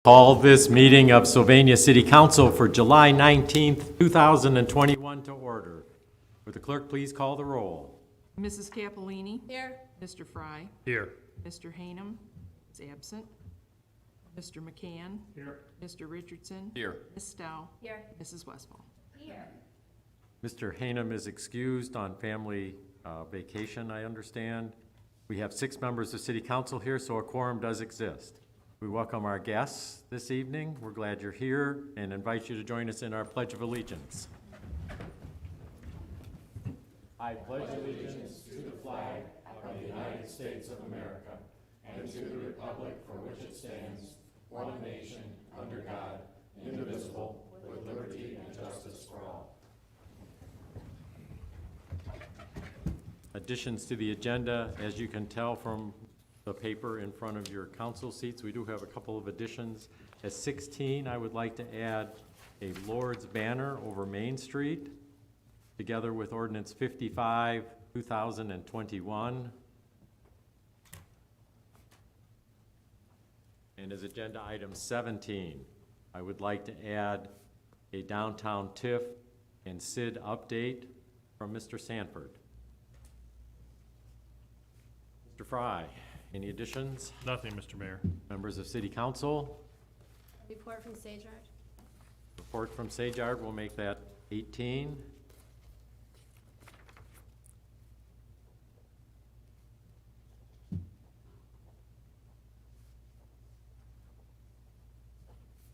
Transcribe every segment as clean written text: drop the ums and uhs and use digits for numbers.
Call this meeting of Sylvania City Council for July 19th, 2021 to order. Would the clerk please call the roll? Mrs. Capellini? Here. Mr. Fry? Here. Mr. Hanem is absent. Mr. McCann? Here. Mr. Richardson? Here. Ms. Stowe? Here. Mrs. Westphal? Here. Mr. Hanem is excused on family vacation, I understand. We have 6 members of City Council here, so a quorum does exist. We welcome our guests this evening. We're glad you're here and invite you to join us in our Pledge of Allegiance. I pledge allegiance to the flag of the United States of America and to the republic for which it stands, one nation, under God, indivisible, with liberty and justice for all. Additions to the agenda, as you can tell from the paper in front of your council seats, we do have a couple of additions. At 16, I would like to add a Lord's banner over Main Street, together with Ordinance 55, 2021. And as agenda item 17, I would like to add a downtown TIF and SID update from Mr. Sanford. Mr. Fry, any additions? Nothing, Mr. Mayor. Members of City Council? Report from Sage Yard. Report from Sage Yard, we'll make that 18.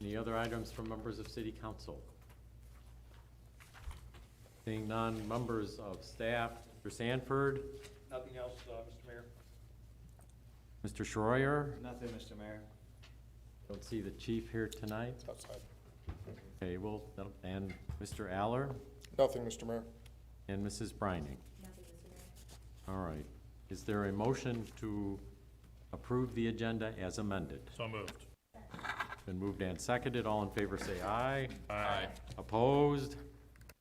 Any other items from members of City Council? Seeing none, members of staff, Mr. Sanford, Nothing else, Mr. Mayor. Mr. Schroyer, Nothing, Mr. Mayor. don't see the chief here tonight. Outside. Okay, well, and Mr. Aller Nothing, Mr. Mayor. and Mrs. Brining. Nothing, Mr. Mayor. All right. Is there a motion to approve the agenda as amended? So moved. Been moved and seconded. All in favor say aye. Aye. Opposed?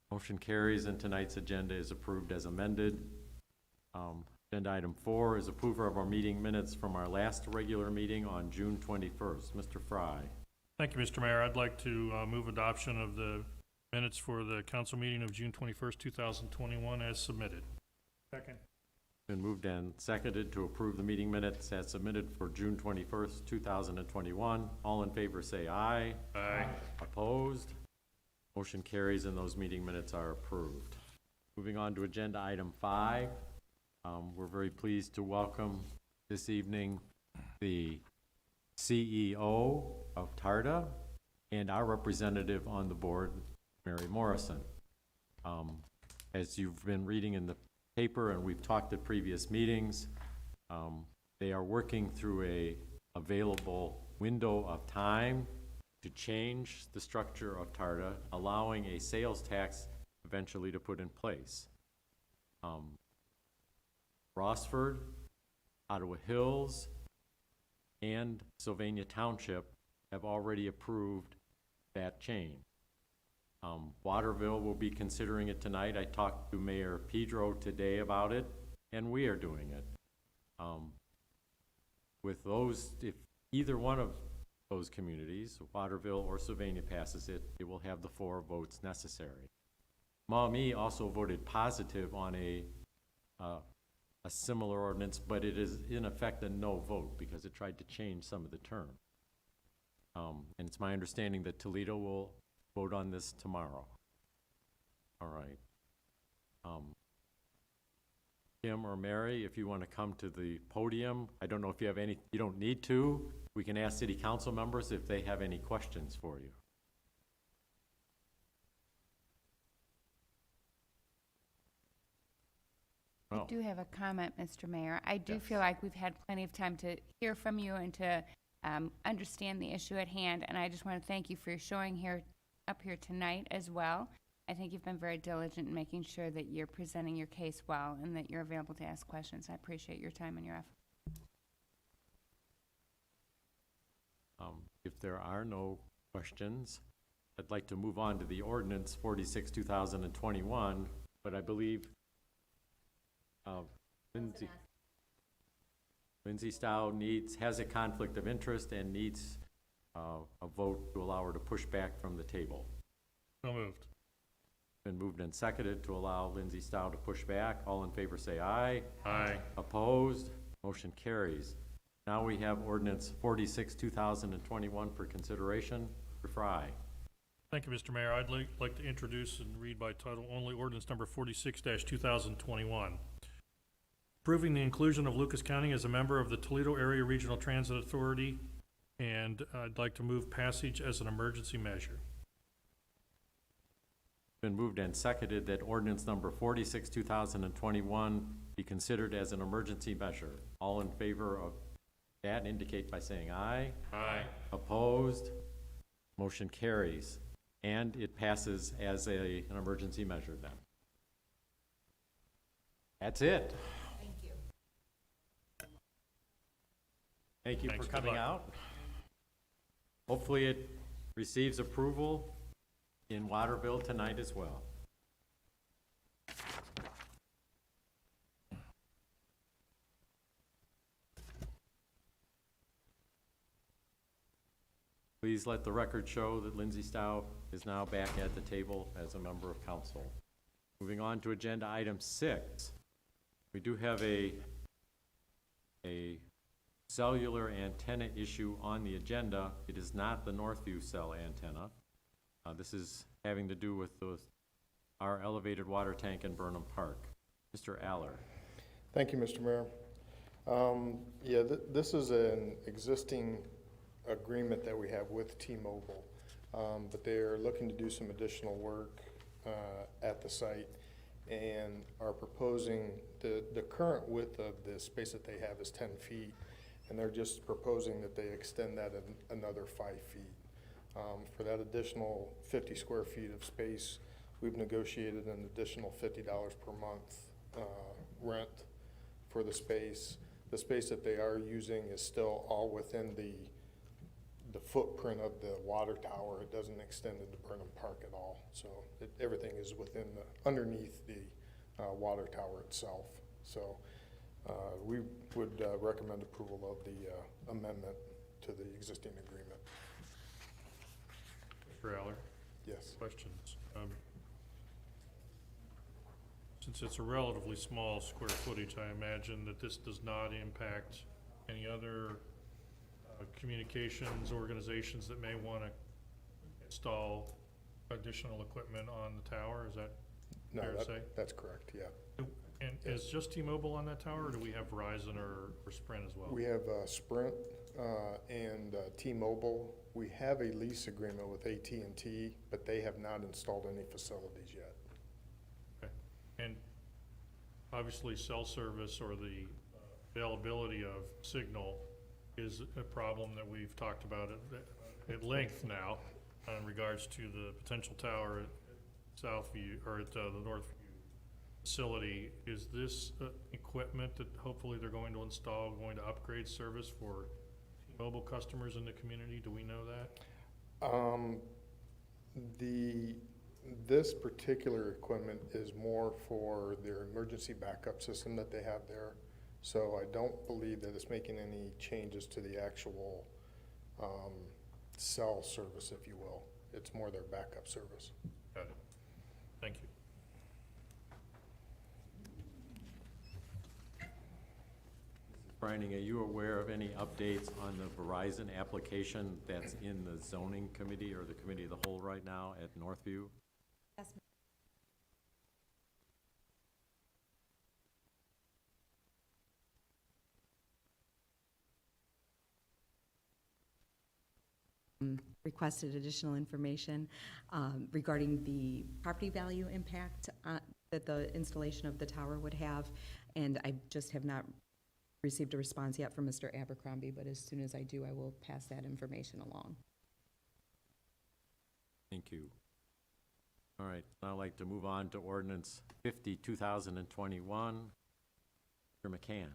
Motion carries and tonight's agenda is approved as amended. Agenda item 4 is approval of our meeting minutes from our last regular meeting on June 21st. Mr. Fry. Thank you, Mr. Mayor. I'd like to move adoption of the minutes for the council meeting of June 21st, 2021 as submitted. Second. Been moved and seconded to approve the meeting minutes as submitted for June 21st, 2021. All in favor say aye. Aye. Opposed? Motion carries and those meeting minutes are approved. Moving on to agenda item 5. We're very pleased to welcome this evening the CEO of TARDA and our representative on the board, Mary Morrison. As you've been reading in the paper and we've talked at previous meetings, they are working through a available window of time to change the structure of TARDA, allowing a sales tax eventually to put in place. Rossford, Ottawa Hills, and Sylvania Township have already approved that change. Waterville will be considering it tonight. I talked to Mayor Pedro today about it, and we are doing it. With those, if either one of those communities, Waterville or Sylvania passes it, it will have the 4 votes necessary. Maumee also voted positive on a similar ordinance, but it is in effect a no vote because it tried to change some of the terms. And it's my understanding that Toledo will vote on this tomorrow. All right. Kim or Mary, if you want to come to the podium, I don't know if you have any, you don't need to. We can ask city council members if they have any questions for you. I do have a comment, Mr. Mayor. I do Yes. feel like we've had plenty of time to hear from you and to understand the issue at hand, and I just want to thank you for showing up here tonight as well. I think you've been very diligent in making sure that you're presenting your case well and that you're available to ask questions. I appreciate your time and your effort. If there are no questions, I'd like to move on to the ordinance 46, 2021, but I believe Lindsay Stowe has a conflict of interest and needs a vote to allow her to push back from the table. So moved. Been moved and seconded to allow Lindsay Stow to push back. All in favor say aye. Aye. Opposed? Motion carries. Now we have ordinance 46, 2021 for consideration. Mr. Fry. Thank you, Mr. Mayor. I'd like to introduce and read by title only ordinance number 46-2021. Approving the inclusion of Lucas County as a member of the Toledo Area Regional Transit Authority, and I'd like to move passage as an emergency measure. Been moved and seconded that ordinance number 46, 2021 be considered as an emergency measure. All in favor of that indicate by saying aye. Aye. Opposed? Motion carries. And it passes as an emergency measure then. That's it. Thank you. Thank you Thanks. for Good coming luck. out. Hopefully it receives approval in Waterville tonight as well. Please let the record show that Lindsay Stow is now back at the table as a member of council. Moving on to agenda item 6. We do have a cellular antenna issue on the agenda. It is not the Northview cell antenna. This is having to do with our elevated water tank in Burnham Park. Mr. Aller. Thank you, Mr. Mayor. This is an existing agreement that we have with T-Mobile, but they are looking to do some additional work at the site and are proposing, the current width of the space that they have is 10 feet, and they're just proposing that they extend that another 5 feet. For that additional 50 square feet of space, we've negotiated an additional $50 per month rent for the space. The space that they are using is still all within the footprint of the water tower. It doesn't extend into Burnham Park at all. So everything is within underneath the water tower itself. So we would recommend approval of the amendment to the existing agreement. Mr. Aller, Yes. questions? Since it's a relatively small square footage, I imagine that this does not impact any other communications organizations that may want to install additional equipment on the tower. Is that No, fair to say? that's correct, yeah. And is just T-Mobile on that tower, or do we have Verizon or Sprint as well? We have Sprint and T-Mobile. We have a lease agreement with AT&T, but they have not installed any facilities yet. Okay. And obviously, cell service or the availability of signal is a problem that we've talked about at length now in regards to the potential tower at Southview, or at the Northview facility. Is this equipment that hopefully they're going to install, going to upgrade service for T-Mobile customers in the community? Do we know that? This particular equipment is more for their emergency backup system that they have there. So I don't believe that it's making any changes to the actual cell service, if you will. It's more their backup service. Got it. Thank you. Brining, are you aware of any updates on the Verizon application that's in the zoning committee or the committee of the whole right now at Northview? Yes, requested additional information regarding the property value impact that the installation of the tower would have, and I just have not received a response yet from Mr. Abercrombie, but as soon as I do, I will pass that information along. Thank you. All right, now I'd like to move on to ordinance 50, 2021. Mr. McCann.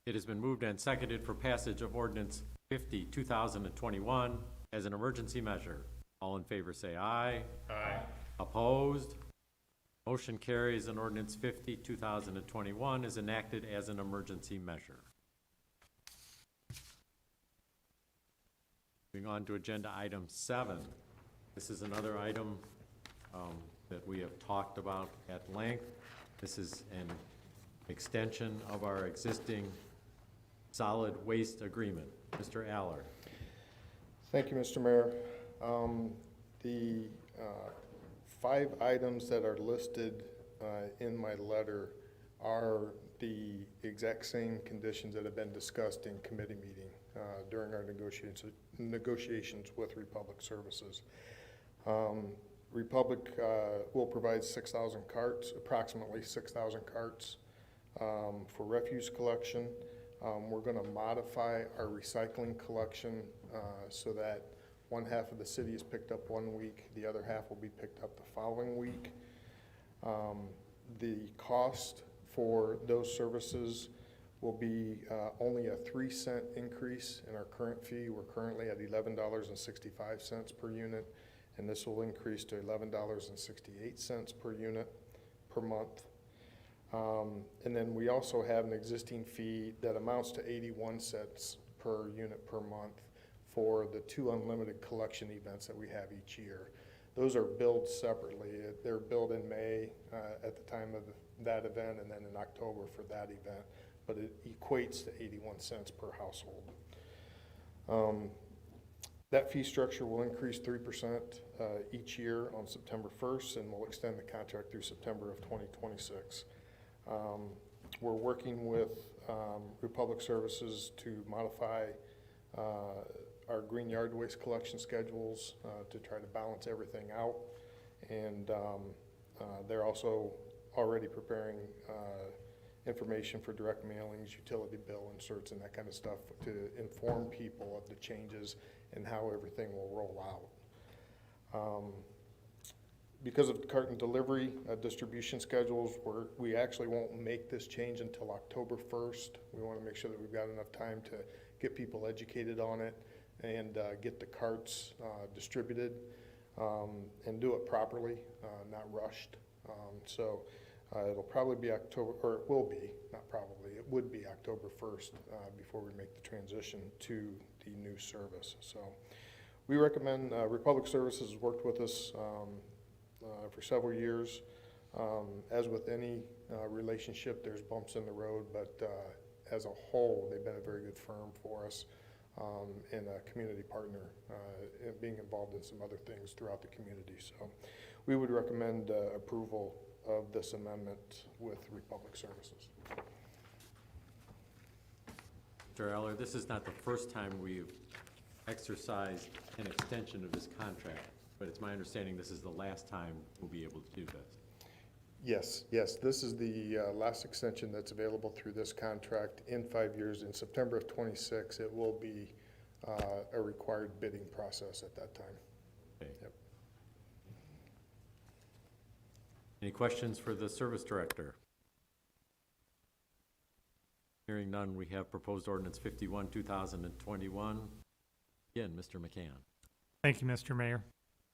It has been moved and seconded for passage of ordinance 50, 2021 as an emergency measure. All in favor say aye. Aye. Opposed? Motion carries and ordinance 50, 2021 is enacted as an emergency measure. Moving on to agenda item 7. This is another item that we have talked about at length. This is an extension of our existing solid waste agreement. Mr. Aller. Thank you, Mr. Mayor. The 5 items that are listed in my letter are the exact same conditions that have been discussed in committee meeting during our negotiations with Republic Services. Republic will provide 6,000 carts, approximately 6,000 carts for refuse collection. We're going to modify our recycling collection so that one half of the city is picked up one week, the other half will be picked up the following week. The cost for those services will be only a 3-cent increase in our current fee. We're currently at $11.65 per unit, and this will increase to $11.68 per unit per month. And then we also have an existing fee that amounts to 81 cents per unit per month for the 2 unlimited collection events that we have each year. Those are billed separately. They're billed in May at the time of that event, and then in October for that event, but it equates to 81 cents per household. That fee structure will increase 3% each year on September 1st, and we'll extend the contract through September of 2026. We're working with Republic Services to modify our green yard waste collection schedules to try to balance everything out. And they're also already preparing information for direct mailings, utility bill inserts, and that kind of stuff to inform people of the changes and how everything will roll out. Because of carton delivery distribution schedules, we actually won't make this change until October 1st. We want to make sure that we've got enough time to get people educated on it and get the carts distributed and do it properly, not rushed. So it'll probably be October, or it will be, not probably, it would be October 1st before we make the transition to the new service. So we recommend, Republic Services has worked with us for several years. As with any relationship, there's bumps in the road, but as a whole, they've been a very good firm for us and a community partner and being involved in some other things throughout the community. So we would recommend approval of this amendment with Republic Services. Mr. Eller, this is not the first time we've exercised an extension of this contract, but it's my understanding this is the last time we'll be able to do this. Yes, this is the last extension that's available through this contract in 5 years. In September of 26, it will be a required bidding process at that time. Okay. Yep. Any questions for the service director? Hearing none, we have proposed ordinance 51, 2021. Again, Mr. McCann. Thank you, Mr. Mayor.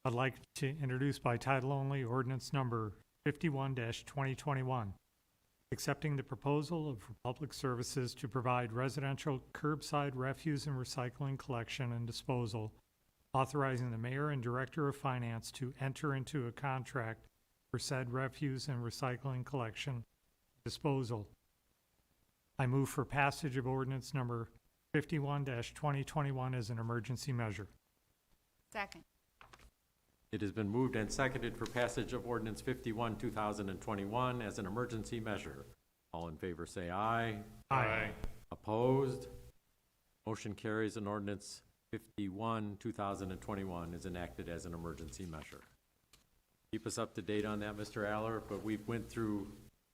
I'd like to introduce by title only ordinance number 51-2021, accepting the proposal of Republic Services to provide residential curbside refuse and recycling collection and disposal, authorizing the mayor and director of finance to enter into a contract for said refuse and recycling collection disposal. I move for passage of ordinance number 51-2021 as an emergency measure. Second. It has been moved and seconded for passage of ordinance 51, 2021 as an emergency measure. All in favor say aye. Aye. Opposed? Motion carries and ordinance 51, 2021 is enacted as an emergency measure. Keep us up to date on that, Mr. Aller, but we went through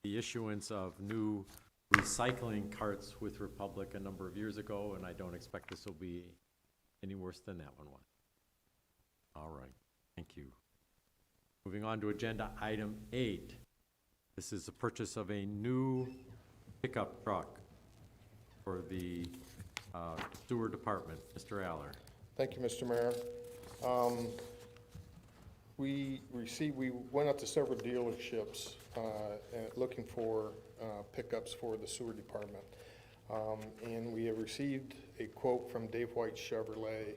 the issuance of new recycling carts with Republic a number of years ago, and I don't expect this will be any worse than that one was. All right, thank you. Moving on to agenda item 8. This is the purchase of a new pickup truck. for the sewer department. Mr. Aller. Thank you, Mr. Mayor. We went out to several dealerships looking for pickups for the sewer department. And we have received a quote from Dave White Chevrolet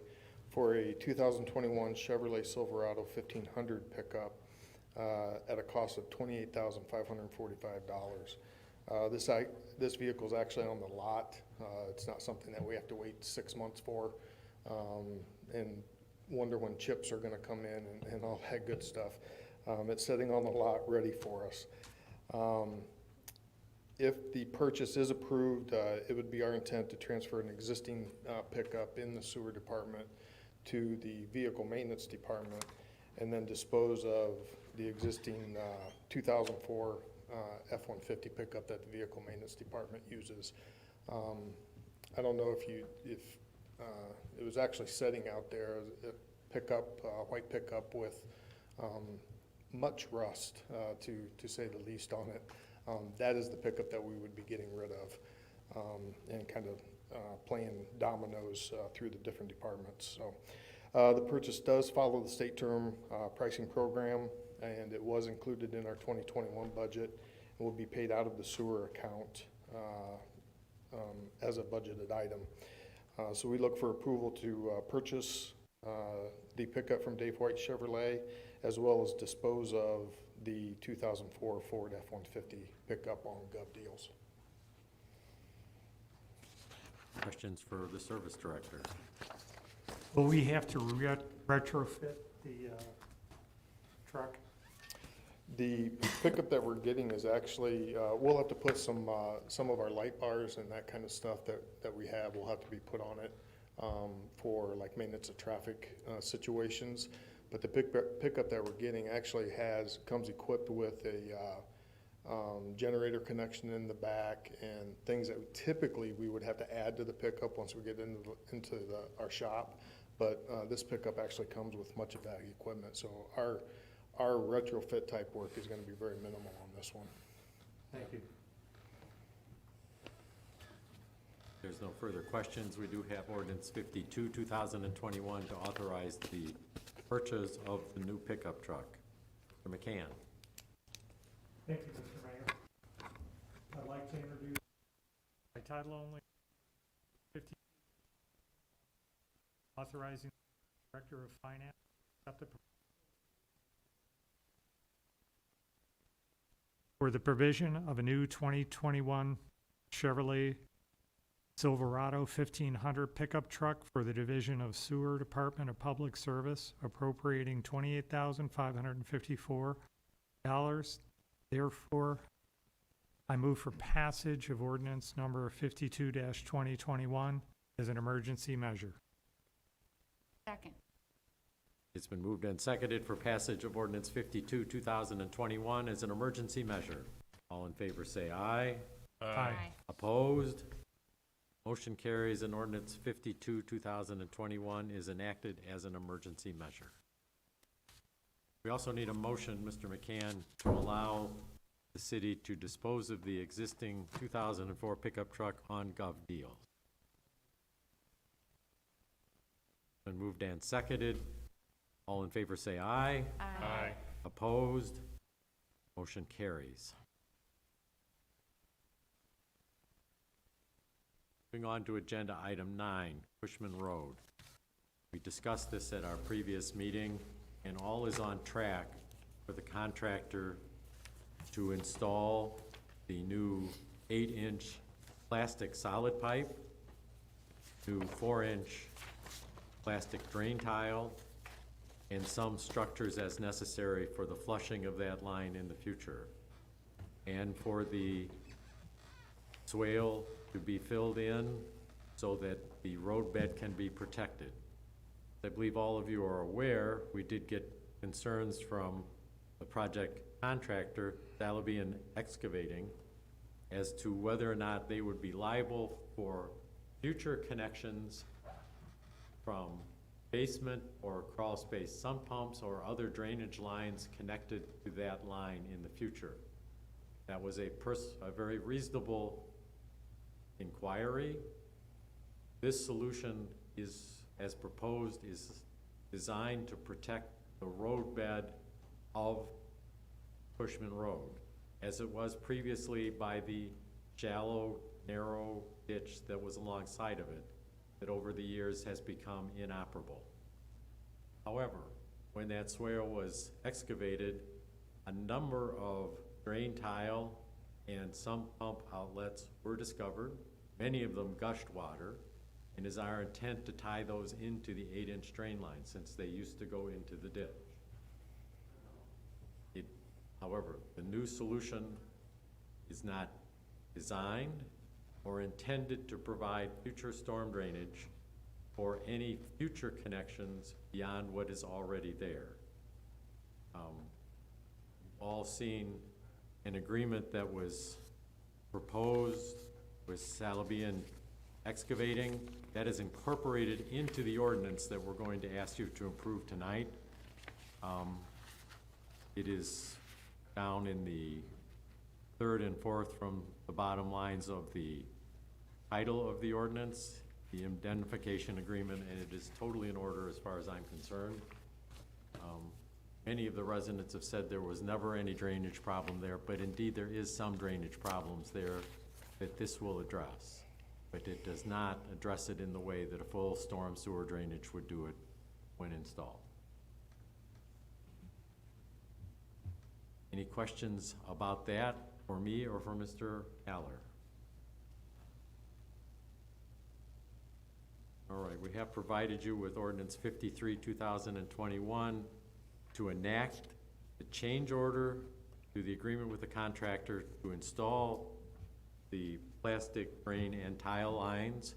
for a 2021 Chevrolet Silverado 1500 pickup at a cost of $28,545. This vehicle is actually on the lot. It's not something that we have to wait 6 months for and wonder when chips are going to come in and all that good stuff. It's sitting on the lot ready for us. If the purchase is approved, it would be our intent to transfer an existing pickup in the sewer department to the vehicle maintenance department and then dispose of the existing 2004 F-150 pickup that the vehicle maintenance department uses. I don't know if it was actually sitting out there, a pickup, white pickup with much rust, to say the least on it. That is the pickup that we would be getting rid of and kind of playing dominoes through the different departments. So the purchase does follow the state term pricing program, and it was included in our 2021 budget and will be paid out of the sewer account as a budgeted item. So we look for approval to purchase the pickup from Dave White Chevrolet, as well as dispose of the 2004 Ford F-150 pickup on Gov Deals. Questions for the service director? Will we have to retrofit the truck? The pickup that we're getting is actually, we'll have to put some of our light bars and that kind of stuff that we have will have to be put on it for like maintenance of traffic situations. But the pickup that we're getting actually comes equipped with a generator connection in the back and things that typically we would have to add to the pickup once we get into our shop. But this pickup actually comes with much of that equipment. So our retrofit type work is going to be very minimal on this one. Thank you. There's no further questions. We do have ordinance 52, 2021 to authorize the purchase of the new pickup truck. Mr. McCann. Thank you, Mr. Mayor. I'd like to introduce by title only 50, authorizing the Director of Finance to accept the for the provision of a new 2021 Chevrolet Silverado 1500 pickup truck for the Division of Sewer Department of Public Service, appropriating $28,554. Therefore, I move for passage of ordinance number 52-2021 as an emergency measure. Second. It's been moved and seconded for passage of ordinance 52, 2021 as an emergency measure. All in favor say aye. Aye. Opposed? Motion carries and ordinance 52, 2021 is enacted as an emergency measure. We also need a motion, Mr. McCann, to allow the city to dispose of the existing 2004 pickup truck on Gov Deals. Been moved and seconded. All in favor say aye. Aye. Opposed? Motion carries. Moving on to agenda item 9, Cushman Road. We discussed this at our previous meeting, and all is on track for the contractor to install the new 8-inch plastic solid pipe, new 4-inch plastic drain tile, and some structures as necessary for the flushing of that line in the future, and for the swale to be filled in so that the roadbed can be protected. I believe all of you are aware, we did get concerns from the project contractor, Salabian Excavating, as to whether or not they would be liable for future connections from basement or crawl space sump pumps or other drainage lines connected to that line in the future. That was a very reasonable inquiry. This solution is, as proposed, is designed to protect the roadbed of Cushman Road, as it was previously by the shallow, narrow ditch that was alongside of it, that over the years has become inoperable. However, when that swale was excavated, a number of drain tile and some pump outlets were discovered. Many of them gushed water, and it is our intent to tie those into the 8-inch drain line, since they used to go into the ditch. However, the new solution is not designed or intended to provide future storm drainage or any future connections beyond what is already there. All seen an agreement that was proposed with Salabian Excavating that is incorporated into the ordinance that we're going to ask you to approve tonight. It is down in the third and fourth from the bottom lines of the title of the ordinance, the indemnification agreement, and it is totally in order as far as I'm concerned. Many of the residents have said there was never any drainage problem there, but indeed there is some drainage problems there that this will address. But it does not address it in the way that a full storm sewer drainage would do it when installed. Any questions about that for me or for Mr. Haller? All right, we have provided you with ordinance 53, 2021 to enact the change order to the agreement with the contractor to install the plastic drain and tile lines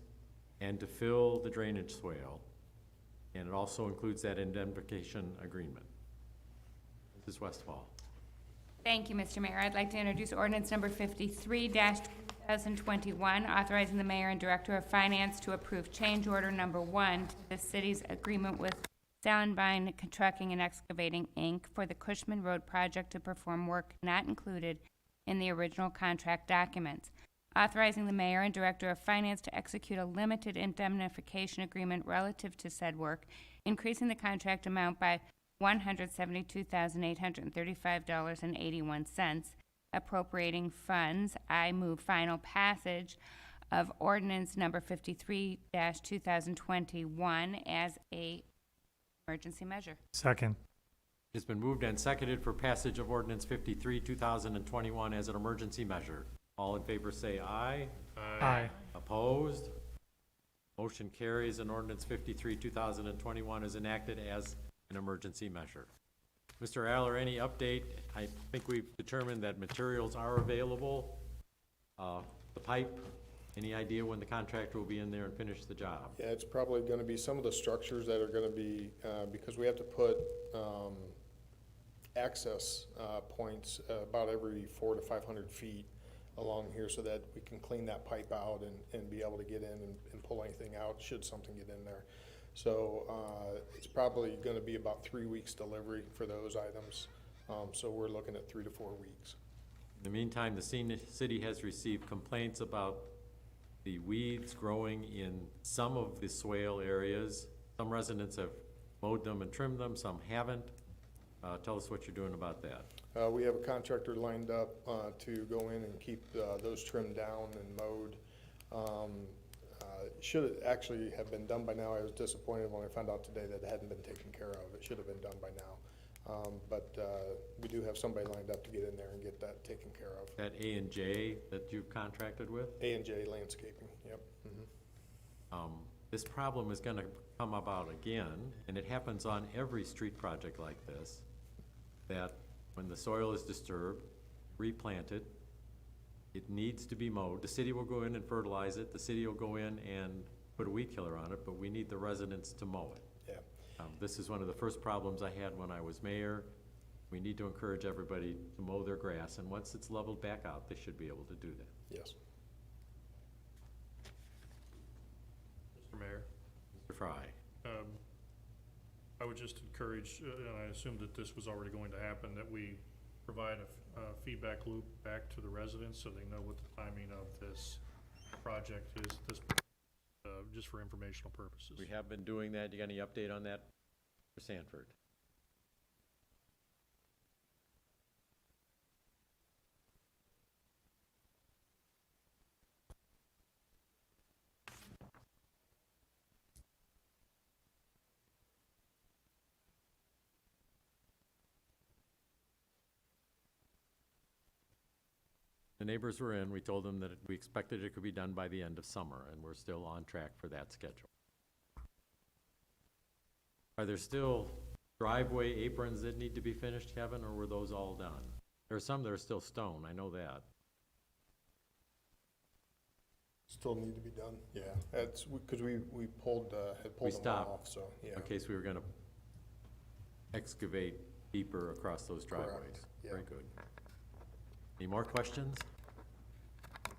and to fill the drainage swale. And it also includes that indemnification agreement. Mrs. Westfall. Thank you, Mr. Mayor. I'd like to introduce ordinance number 53-2021, authorizing the mayor and director of finance to approve change order number 1 to the city's agreement with Soundbine Trucking and Excavating, Inc. for the Cushman Road project to perform work not included in the original contract documents. Authorizing the mayor and director of finance to execute a limited indemnification agreement relative to said work, increasing the contract amount by $172,835.81, appropriating funds. I move final passage of ordinance number 53-2021 as a emergency measure. Second. It has been moved and seconded for passage of ordinance 53, 2021 as an emergency measure. All in favor say aye. Aye. Opposed? Motion carries and ordinance 53, 2021 is enacted as an emergency measure. Mr. Aller, any update? I think we've determined that materials are available. The pipe, any idea when the contractor will be in there and finish the job? Yeah, it's probably gonna be some of the structures that are gonna be, because we have to put, access, points, about every 400 to 500 feet along here so that we can clean that pipe out and be able to get in and pull anything out should something get in there. So, it's probably gonna be about 3 weeks delivery for those items. So we're looking at 3 to 4 weeks. In the meantime, the city has received complaints about the weeds growing in some of the swale areas. Some residents have mowed them and trimmed them, some haven't. Tell us what you're doing about that. We have a contractor lined up to go in and keep those trimmed down and mowed. Should actually have been done by now. I was disappointed when I found out today that it hadn't been taken care of. It should have been done by now. But we do have somebody lined up to get in there and get that taken care of. That A&J that you've contracted with? A&J Landscaping, yep. This problem is gonna come about again, and it happens on every street project like this, that when the soil is disturbed, replanted, it needs to be mowed. The city will go in and fertilize it. The city will go in and put a weed killer on it, but we need the residents to mow it. Yeah. This is one of the first problems I had when I was mayor. We need to encourage everybody to mow their grass, and once it's leveled back out, they should be able to do that. Yes. Mr. Mayor, Mr. Fry. I would just encourage, and I assume that this was already going to happen, that we provide a feedback loop back to the residents so they know what the timing of this project is this, just for informational purposes. We have been doing that. You got any update on that for Sanford? The neighbors were in. We told them that we expected it could be done by the end of summer, and we're still on track for that schedule. Are there still driveway aprons that need to be finished, Kevin, or were those all done? There are some that are still stone, I know that. Still need to be done, yeah. That's, because we pulled, had pulled them stopped. off, so, yeah. In case we were gonna excavate deeper across those driveways. Correct, yeah. Very good. Any more questions? I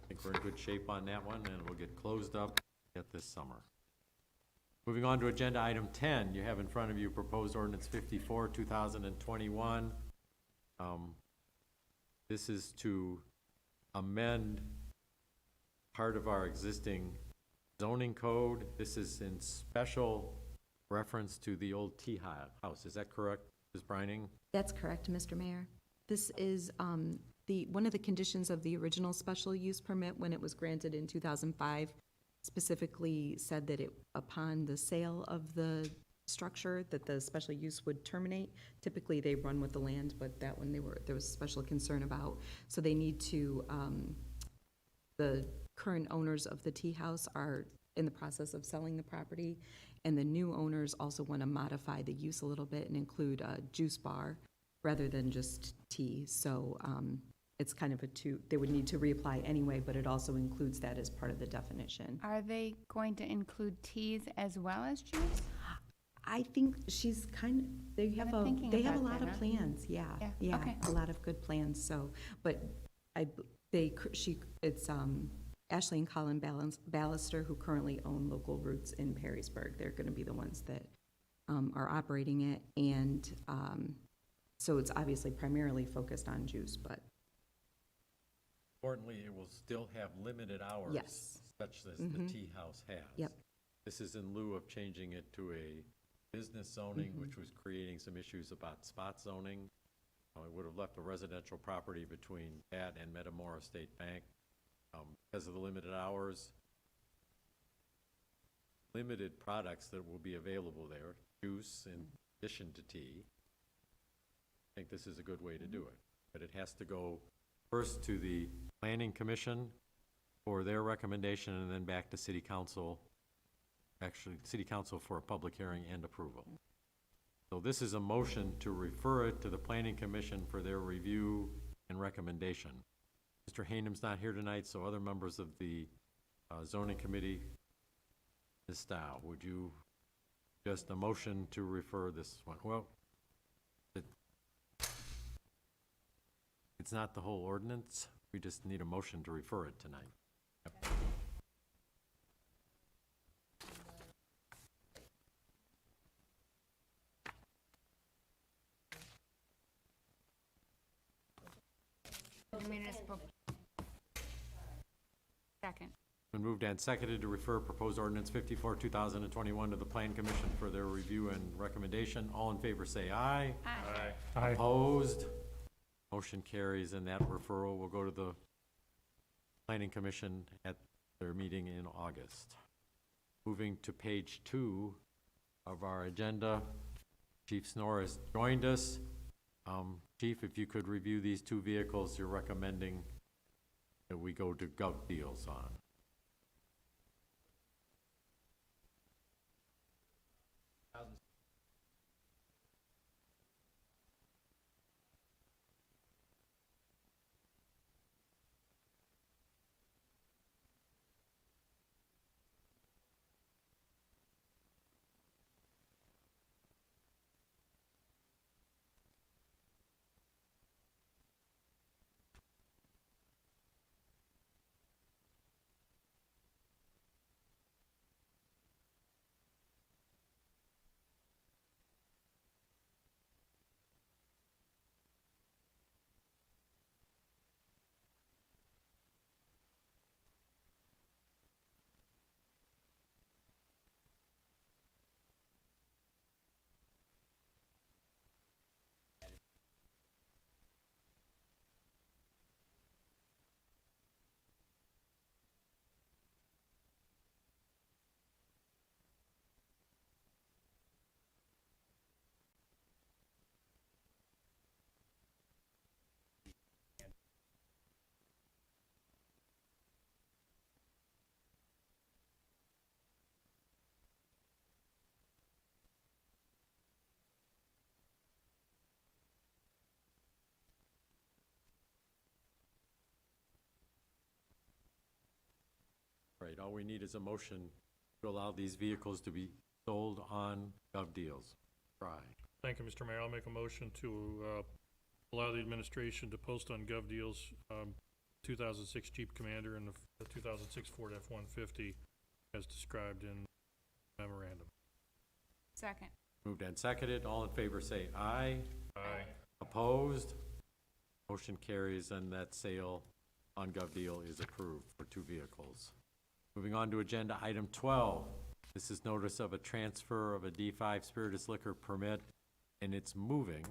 think we're in good shape on that one, and we'll get closed up yet this summer. Moving on to agenda item 10, you have in front of you proposed ordinance 54, 2021. This is to amend part of our existing zoning code. This is in special reference to the old tea house. Is that correct, Ms. Brining? That's correct, Mr. Mayor. This is one of the conditions of the original special use permit when it was granted in 2005, specifically said that upon the sale of the structure, that the special use would terminate. Typically, they run with the land, but that one there was special concern about. So they need to, the current owners of the tea house are in the process of selling the property, and the new owners also want to modify the use a little bit and include a juice bar rather than just tea. So it's kind of they would need to reapply anyway, but it also includes that as part of the definition. Are they going to include teas as well as juice? I think she's they have been thinking they have a about lot that, of huh? plans, yeah. Yeah, okay. A lot of good plans, so, but it's Ashley and Colin Ballister, who currently own Local Roots in Perrysburg. They're gonna be the ones that are operating it, and so it's obviously primarily focused on juice, but Importantly, it will still have limited hours. Yes. Such as the tea house has. Yep. This is in lieu of changing it to a business zoning, which was creating some issues about spot zoning. It would have left a residential property between that and Metamora State Bank. Because of the limited hours, limited products that will be available there, juice in addition to tea. I think this is a good way to do it, but it has to go first to the Planning Commission for their recommendation, and then back to City Council, actually, City Council for a public hearing and approval. So this is a motion to refer it to the Planning Commission for their review and recommendation. Mr. Hanem's not here tonight, so other members of the zoning committee, Ms. Stowe, would you just a motion to refer this one? Well, it's not the whole ordinance. We just need a motion to refer it tonight. Yep. Municipal. Second. Been moved and seconded to refer proposed ordinance 54, 2021 to the Plan Commission for their review and recommendation. All in favor say aye. Aye. Aye. Opposed? Motion carries, and that referral will go to the Planning Commission at their meeting in August. Moving to page 2 of our agenda, Chief Snor has joined us. Chief, if you could review these two vehicles you're recommending that we go to gov deals on. right, all we need is a motion to allow these vehicles to be sold on GovDeals. Fry. Thank you, Mr. Mayor. I'll make a motion to allow the administration to post on GovDeals 2006 Jeep Commander and the 2006 Ford F-150 as described in memorandum. Second. Moved and seconded. All in favor say aye. Aye. Opposed? Motion carries, and that sale on GovDeal is approved for 2 vehicles. Moving on to agenda item 12. This is notice of a transfer of a D5 spirituous liquor permit, and it's moving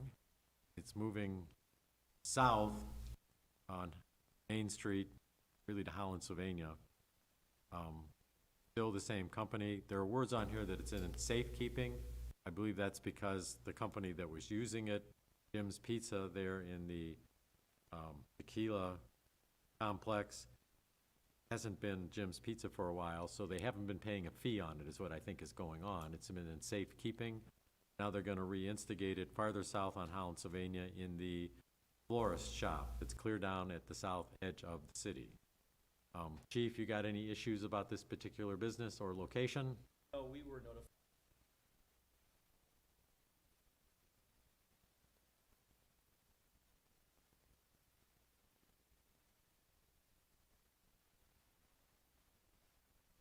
south on Main Street, really to Holland, Sylvania. Still the same company. There are words on here that it's in safekeeping. I believe that's because the company that was using it, Jim's Pizza there in the tequila complex, hasn't been Jim's Pizza for a while, so they haven't been paying a fee on it, is what I think is going on. It's been in safekeeping. Now they're gonna reinstigate it farther south on Holland, Sylvania in the florist shop that's clear down at the south edge of the city. Chief, you got any issues about this particular business or location? No, we were notified.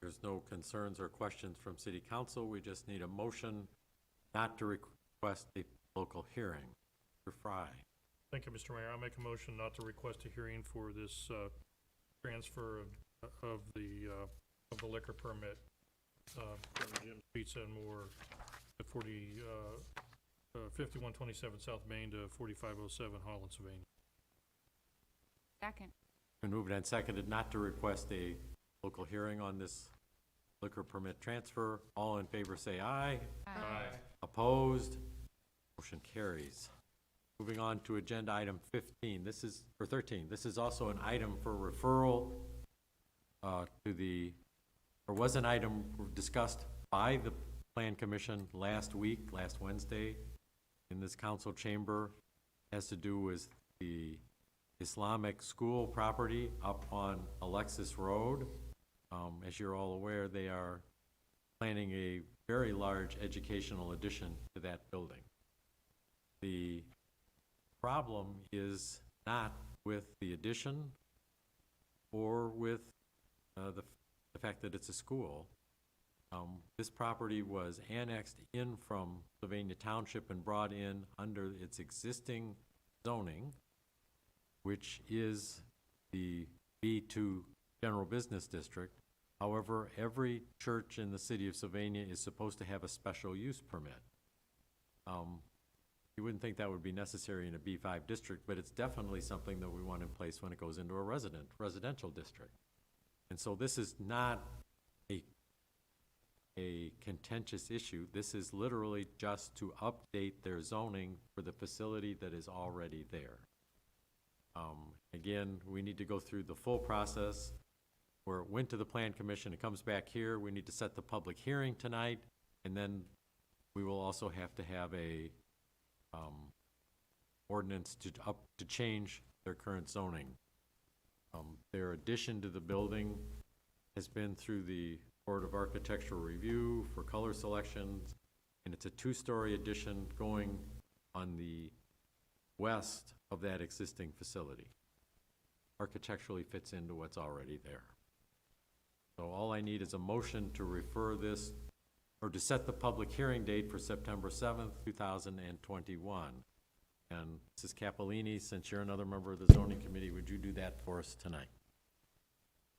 There's no concerns or questions from city council. We just need a motion not to request a local hearing. Mr. Fry. Thank you, Mr. Mayor. I'll make a motion not to request a hearing for this transfer of the liquor permit from Jim's Pizza and More at 5127 South Main to 4507 Holland, Sylvania. Second. Been moved and seconded not to request a local hearing on this liquor permit transfer. All in favor say aye. Aye. Opposed? Motion carries. Moving on to agenda item 13. This is also an item for referral was an item discussed by the Plan Commission last Wednesday in this council chamber. Has to do with the Islamic school property up on Alexis Road. As you're all aware, they are planning a very large educational addition to that building. The problem is not with the addition or with the fact that it's a school. This property was annexed in from Sylvania Township and brought in under its existing zoning, which is the B2 General Business District. However, every church in the city of Sylvania is supposed to have a special use permit. You wouldn't think that would be necessary in a B5 district, but it's definitely something that we want in place when it goes into a residential district. And so this is not a contentious issue. This is literally just to update their zoning for the facility that is already there. Again, we need to go through the full process where it went to the Plan Commission, it comes back here, we need to set the public hearing tonight, and then we will also have to have a ordinance to change their current zoning. Their addition to the building has been through the Board of Architectural Review for color selections, and it's a 2-story addition going on the west of that existing facility. Architecturally fits into what's already there. So all I need is a motion to refer this, or to set the public hearing date for September 7th, 2021. And Mrs. Capolini, since you're another member of the zoning committee, would you do that for us tonight?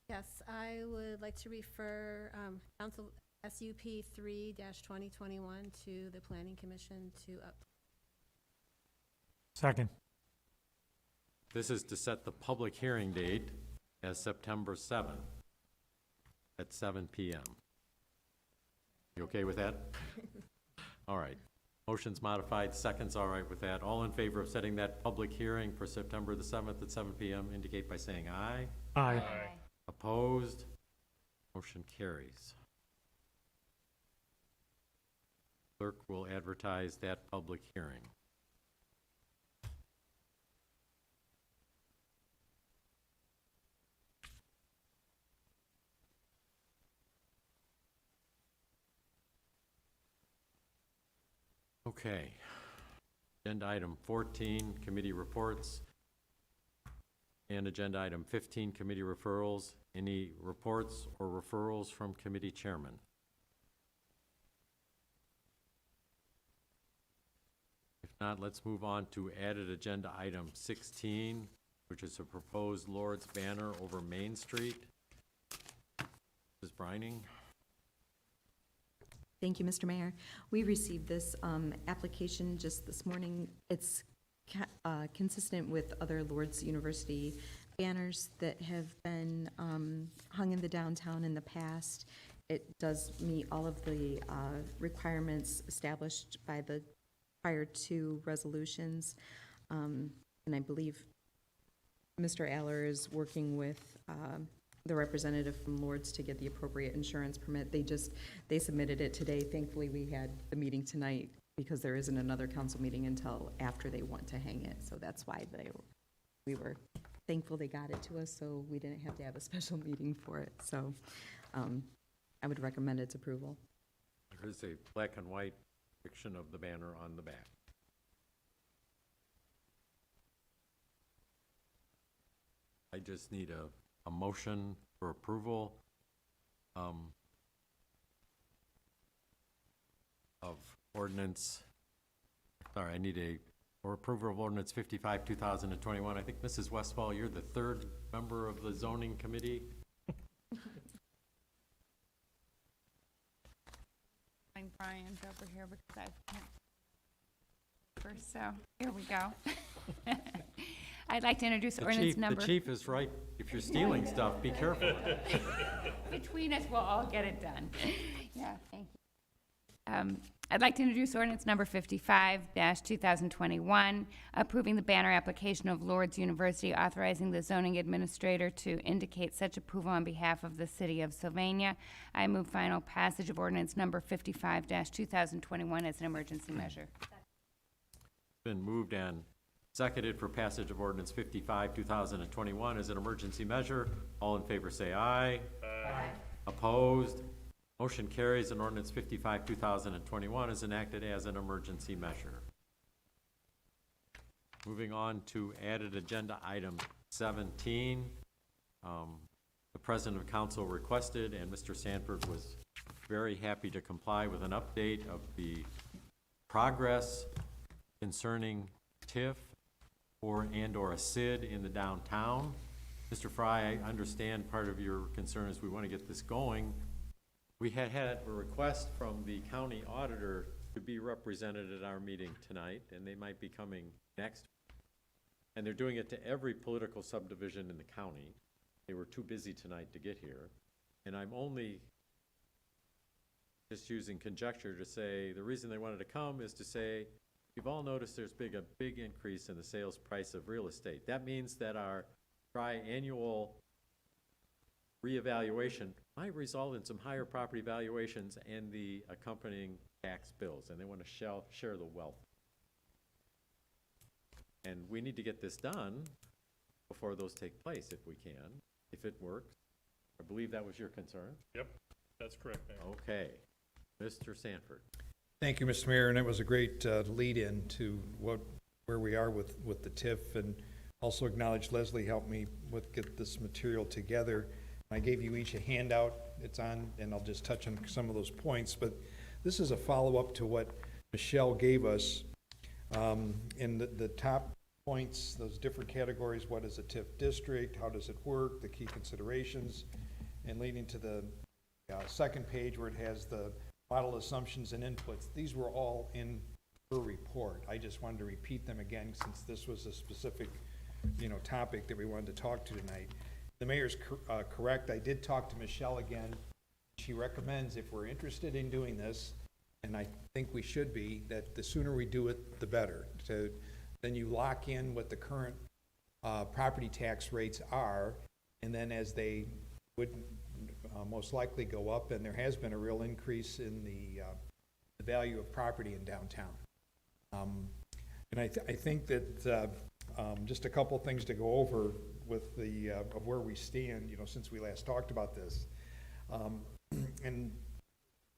Yes, I would like to refer Council SUP 3-2021 to the Planning Commission to up. Second. This is to set the public hearing date as September 7th at 7 p.m. You okay with that? All right. Motion's modified, second's all right with that. All in favor of setting that public hearing for September the 7th at 7 p.m. indicate by saying aye. Aye. Opposed? Motion carries. Clerk will advertise that public hearing. Okay. Agenda item 14, committee reports. And agenda item 15, committee referrals. Any reports or referrals from committee chairman? If not, let's move on to added agenda item 16, which is a proposed Lord's banner over Main Street. Mrs. Brining? Thank you, Mr. Mayor. We received this application just this morning. It's consistent with other Lord's University banners that have been hung in the downtown in the past. It does meet all of the requirements established by the prior two resolutions. And I believe Mr. Aller is working with the representative from Lord's to get the appropriate insurance permit. They submitted it today. Thankfully, we had the meeting tonight because there isn't another council meeting until after they want to hang it. So that's why we were thankful they got it to us, so we didn't have to have a special meeting for it. So I would recommend its approval. There is a black and white depiction of the banner on the back. I just need a motion for approval of ordinance, sorry, I need or approval of ordinance 55, 2021. I think, Mrs. Westfall, you're the third member of the zoning committee. Find Brian's over here because I can't. First, so here we go. I'd like to introduce ordinance number. The chief is right. If you're stealing stuff, be careful. Between us, we'll all get it done. Yeah, thank you. I'd like to introduce ordinance number 55-2021, approving the banner application of Lord's University, authorizing the zoning administrator to indicate such approval on behalf of the city of Sylvania. I move final passage of ordinance number 55-2021 as an emergency measure. Been moved and seconded for passage of ordinance 55, 2021 as an emergency measure. All in favor say aye. Aye. Opposed? Motion carries, and ordinance 55, 2021 is enacted as an emergency measure. Moving on to added agenda item 17. The President of Council requested, and Mr. Sanford was very happy to comply with an update of the progress concerning TIF or a SID in the downtown. Mr. Fry, I understand part of your concern is we want to get this going. We had a request from the county auditor to be represented at our meeting tonight, and they might be coming next. And they're doing it to every political subdivision in the county. They were too busy tonight to get here. And I'm only just using conjecture to say the reason they wanted to come is to say, you've all noticed there's a big increase in the sales price of real estate. That means that our tri-annual reevaluation might result in some higher property valuations and the accompanying tax bills, and they want to share the wealth. And we need to get this done before those take place, if we can, if it works. I believe that was your concern. Yep, that's correct, Mayor. Okay. Mr. Sanford. Thank you, Mr. Mayor, and it was a great lead-in to where we are with the TIF, and also acknowledge Leslie helped me get this material together. I gave you each a handout. It's on, and I'll just touch on some of those points, but this is a follow-up to what Michelle gave us. In the top points, those different categories, what is a TIF district, how does it work, the key considerations, and leading to the second page where it has the model assumptions and inputs. These were all in her report. I just wanted to repeat them again since this was a specific, topic that we wanted to talk to tonight. The mayor's correct. I did talk to Michelle again. She recommends if we're interested in doing this, and I think we should be, that the sooner we do it, the better. Then you lock in what the current property tax rates are, and then as they would most likely go up, and there has been a real increase in the value of property in downtown. And I think that just a couple things to go over with the of where we stand, since we last talked about this. And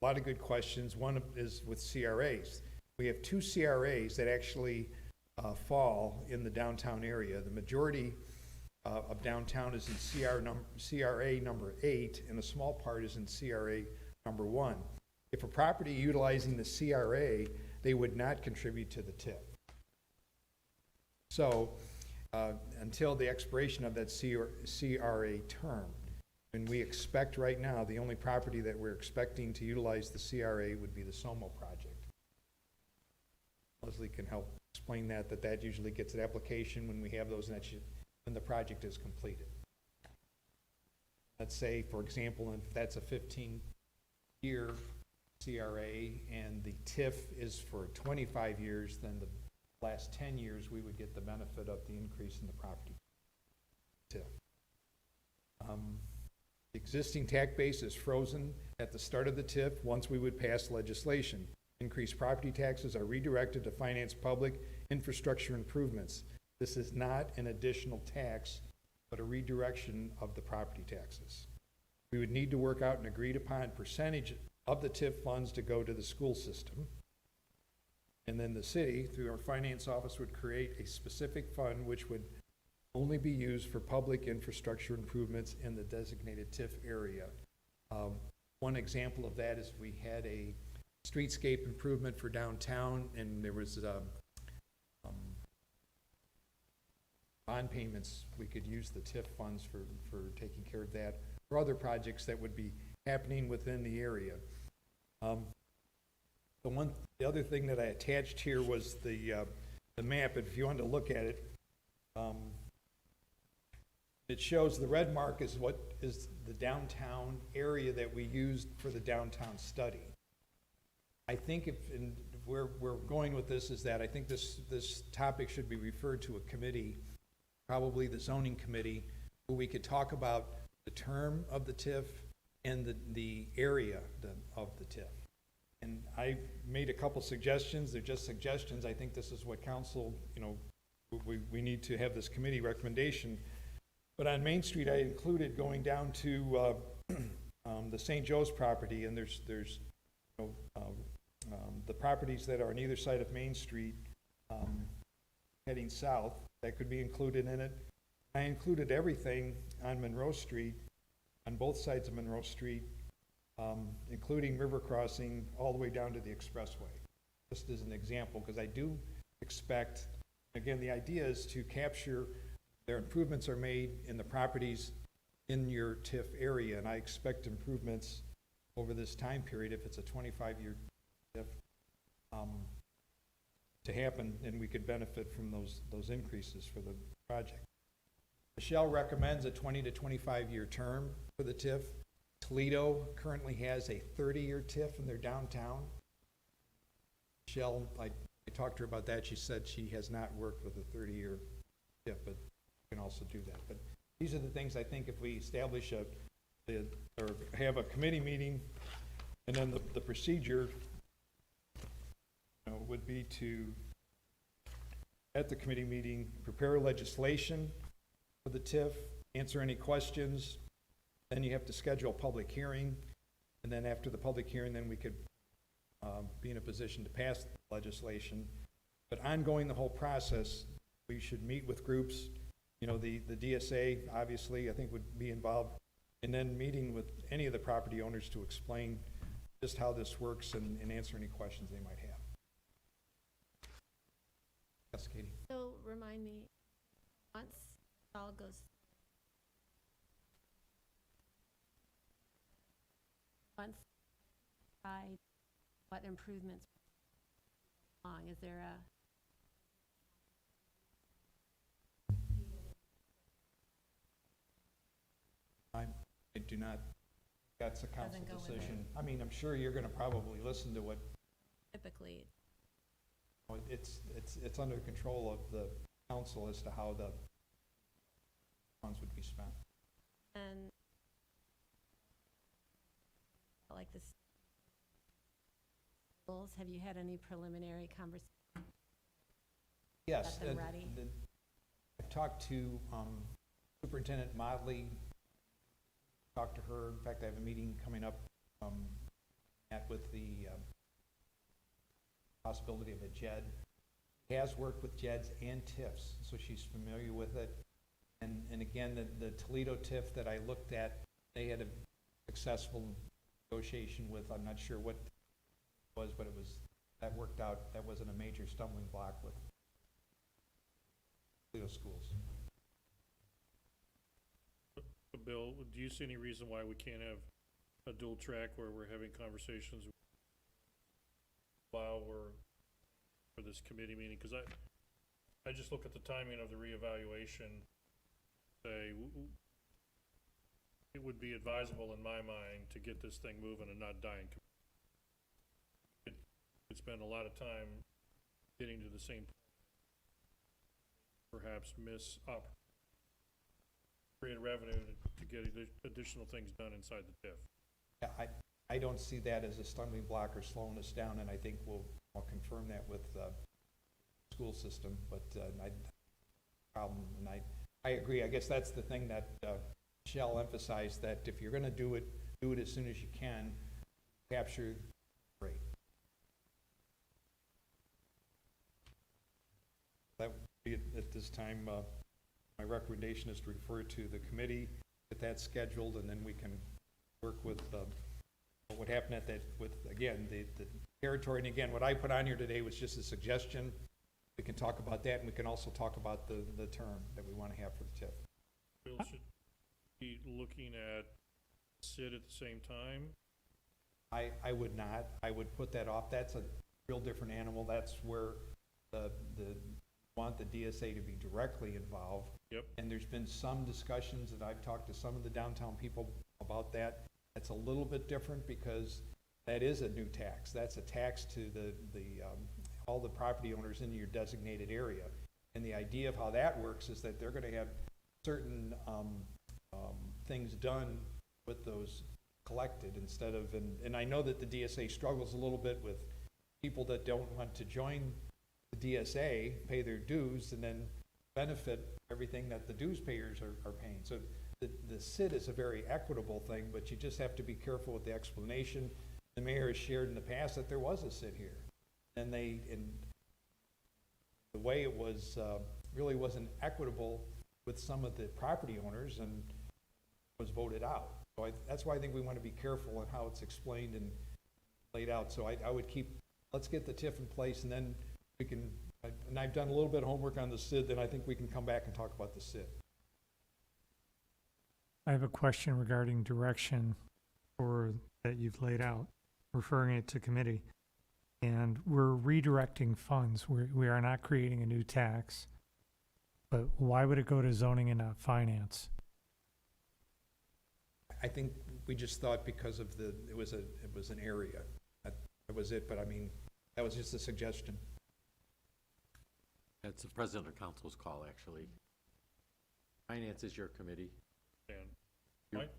a lot of good questions. One is with CRAs. We have 2 CRAs that actually fall in the downtown area. The majority of downtown is in CRA number 8, and a small part is in CRA number 1. If a property utilizing the CRA, they would not contribute to the TIF. So, until the expiration of that CRA term, and we expect right now, the only property that we're expecting to utilize the CRA would be the SOMO project. Leslie can help explain that usually gets an application when we have those, and when the project is completed. Let's say, for example, if that's a 15-year CRA and the TIF is for 25 years, then the last 10 years, we would get the benefit of the increase in the property TIF. The existing tax base is frozen at the start of the TIF once we would pass legislation. Increased property taxes are redirected to finance public infrastructure improvements. This is not an additional tax, but a redirection of the property taxes. We would need to work out an agreed upon percentage of the TIF funds to go to the school system. And then the city, through our finance office, would create a specific fund which would only be used for public infrastructure improvements in the designated TIF area. One example of that is we had a streetscape improvement for downtown, and there was bond payments. We could use the TIF funds for taking care of that, or other projects that would be happening within the area. The other thing that I attached here was the map. If you wanted to look at it, it shows the red mark is what is the downtown area that we used for the downtown study. I think where we're going with this is that I think this topic should be referred to a committee, probably the zoning committee, where we could talk about the term of the TIF and the area of the TIF. And I made a couple suggestions. They're just suggestions. I think this is what council, we need to have this committee recommendation. But on Main Street, I included going down to the St. Joe's property, and there's the properties that are on either side of Main Street heading south that could be included in it. I included everything on Monroe Street, on both sides of Monroe Street, including river crossing all the way down to the expressway, just as an example, because I do expect, again, the idea is to capture their improvements are made in the properties in your TIF area, and I expect improvements over this time period, if it's a 25-year TIF, to happen, and we could benefit from those increases for the project. Michelle recommends a 20 to 25-year term for the TIF. Toledo currently has a 30-year TIF in their downtown. Michelle, I talked to her about that. She said she has not worked with a 30-year TIF, but you can also do that. But these are the things I think if we establish or have a committee meeting, and then the procedure would be to, at the committee meeting, prepare legislation for the TIF, answer any questions. Then you have to schedule a public hearing, and then after the public hearing, then we could be in a position to pass the legislation. But ongoing the whole process, we should meet with groups. The DSA, obviously, I think would be involved, and then meeting with any of the property owners to explain just how this works and answer any questions they might have. Yes, Katie? So remind me, once it all goes, once by what improvements along, is there a I do not, that's a council Doesn't go with decision. I mean, I'm sure you're gonna probably listen to what, typically? it's under control of the council as to how the funds would be spent. And like this, have you had any preliminary conversations? Yes. Get them ready? I've talked to Superintendent Motley, talked to her. In fact, I have a meeting coming up, met with the possibility of a JED. Has worked with JEDs and TIFs, so she's familiar with it. And again, the Toledo TIF that I looked at, they had a successful negotiation with, I'm not sure what it was, but it was, that worked out. That wasn't a major stumbling block with Toledo schools. Bill, do you see any reason why we can't have a dual track where we're having conversations while we're for this committee meeting? Because I just look at the timing of the reevaluation, say, it would be advisable in my mind to get this thing moving and not dying. It spend a lot of time getting to the same, perhaps miss up, create revenue to get additional things done inside the TIF. Yeah, I don't see that as a stumbling block or slowing us down, and I think I'll confirm that with the school system, but I agree. I guess that's the thing that Michelle emphasized, that if you're gonna do it as soon as you can, capture the rate. That would be it at this time. My recommendation is to refer to the committee, get that scheduled, and then we can work with what happened at that, with, again, the territory. And again, what I put on here today was just a suggestion. We can talk about that, and we can also talk about the term that we want to have for the TIF. Bill, should be looking at SID at the same time? I would not. I would put that off. That's a real different animal. That's where want the DSA to be directly involved. Yep. And there's been some discussions, and I've talked to some of the downtown people about that. That's a little bit different because that is a new tax. That's a tax to all the property owners in your designated area. And the idea of how that works is that they're gonna have certain things done with those collected instead of, and I know that the DSA struggles a little bit with people that don't want to join the DSA, pay their dues, and then benefit everything that the dues payers are paying. So the SID is a very equitable thing, but you just have to be careful with the explanation. The mayor has shared in the past that there was a SID here. And the way it was, really wasn't equitable with some of the property owners and was voted out. So that's why I think we want to be careful on how it's explained and laid out. So I would let's get the TIF in place, and then we can, and I've done a little bit of homework on the SID, then I think we can come back and talk about the SID. I have a question regarding direction that you've laid out, referring it to committee. And we're redirecting funds. We are not creating a new tax. But why would it go to zoning and not finance? I think we just thought because of it was an area. That was it, but I mean, that was just a suggestion. It's the president of council's call, actually. Finance is your committee. And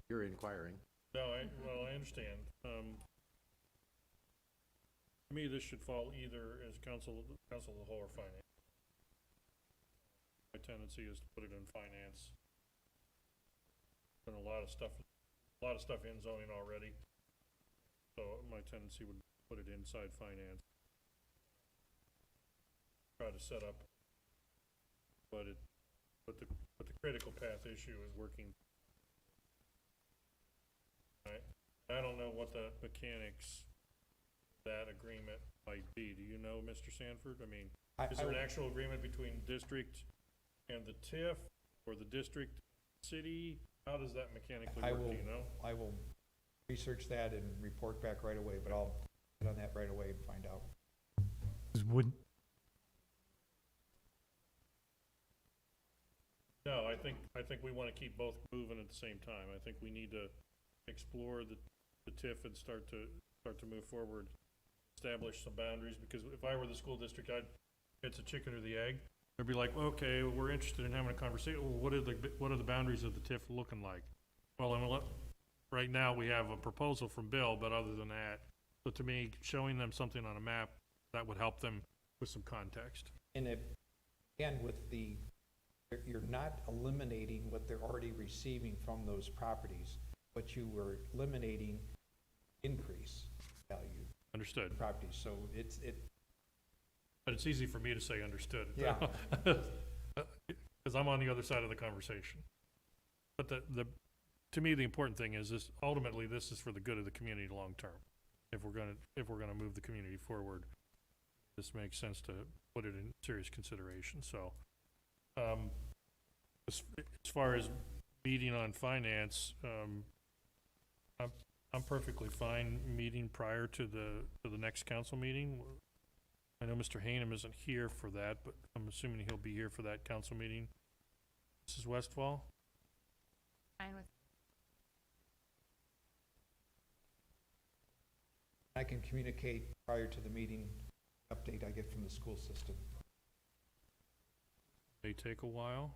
You're inquiring. no, I understand. To me, this should fall either as council of the whole or finance. My tendency is to put it in finance. Been a lot of stuff in zoning already. So my tendency would put it inside finance. Try to set up, but the critical path issue is working. I don't know what the mechanics of that agreement might be. Do you know, Mr. Sanford? I mean, is there an actual agreement between district and the TIF, or the district, city? How does that mechanically work, do you know? I will research that and report back right away, but I'll get on that right away and find out. No, I think we want to keep both moving at the same time. I think we need to explore the TIF and start to move forward, establish some boundaries, because if I were the school district, it's a chicken or the egg. They'd be like, okay, we're interested in having a conversation. Well, what are the boundaries of the TIF looking like? Well, right now we have a proposal from Bill, but other than that, so to me, showing them something on a map, that would help them with some context. And again, you're not eliminating what they're already receiving from those properties, but you were eliminating increase value. Understood. Properties. So But it's easy for me to say understood. Yeah. Because I'm on the other side of the conversation. But to me, the important thing is this, ultimately, this is for the good of the community long-term. If we're gonna move the community forward, this makes sense to put it in serious consideration, so. As far as meeting on finance, I'm perfectly fine meeting prior to the next council meeting. I know Mr. Hanem isn't here for that, but I'm assuming he'll be here for that council meeting. Mrs. Westfall? Fine with I can communicate prior to the meeting, update I get from the school system. May take a while.